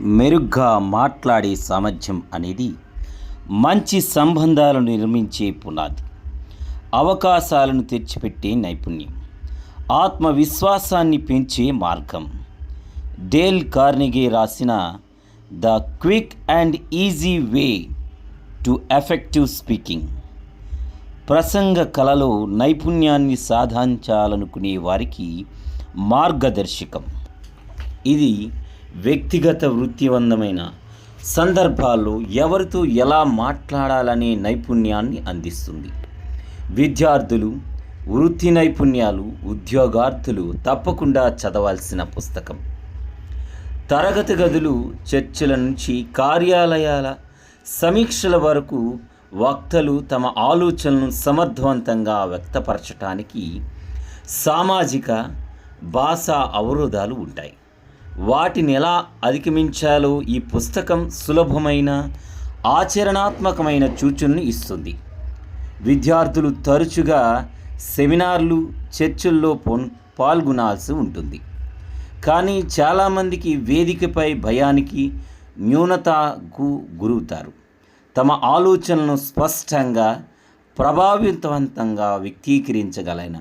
మెరుగ్గా మాట్లాడే సామర్థ్యం అనేది మంచి సంబంధాలను నిర్మించే పునాది, అవకాశాలను తెచ్చిపెట్టే నైపుణ్యం, ఆత్మవిశ్వాసాన్ని పెంచే మార్గం. డేల్ కార్నెగీ రాసిన the quick and easy way to effective speaking ప్రసంగ కళలో నైపుణ్యాన్ని సాధించాలనుకునే వారికి మార్గదర్శకం. ఇది వ్యక్తిగత వృత్తివంతమైన సందర్భాల్లో ఎవరితో ఎలా మాట్లాడాలనే నైపుణ్యాన్ని అందిస్తుంది. విద్యార్థులు, వృత్తి నైపుణ్యాలు, ఉద్యోగార్థులు తప్పకుండా చదవాల్సిన పుస్తకం. తరగతి గదులు, చర్చల నుంచి కార్యాలయాల సమీక్షల వరకు వక్తలు తమ ఆలోచనలను సమర్థవంతంగా వ్యక్తపరచడానికి సామాజిక, భాషా అవరోధాలు ఉంటాయి. వాటిని ఎలా అధిగమించాలో ఈ పుస్తకం సులభమైన, ఆచరణాత్మకమైన సూచనలు ఇస్తుంది. విద్యార్థులు తరచుగా సెమినార్లు, చర్చల్లో పాల్గొనాల్సి ఉంటుంది. కానీ చాలామందికి వేదికపై భయానికి, న్యూనతకు గురవుతారు. తమ ఆలోచనలను స్పష్టంగా, ప్రభావవంతంగా వ్యక్తీకరించగలిగిన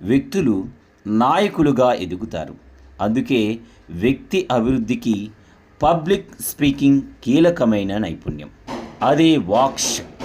వ్యక్తులు నాయకులుగా ఎదుగుతారు. అందుకే వ్యక్తి అభివృద్ధికి పబ్లిక్ స్పీకింగ్ కీలకమైన నైపుణ్యం. అదే వాక్శక్తి.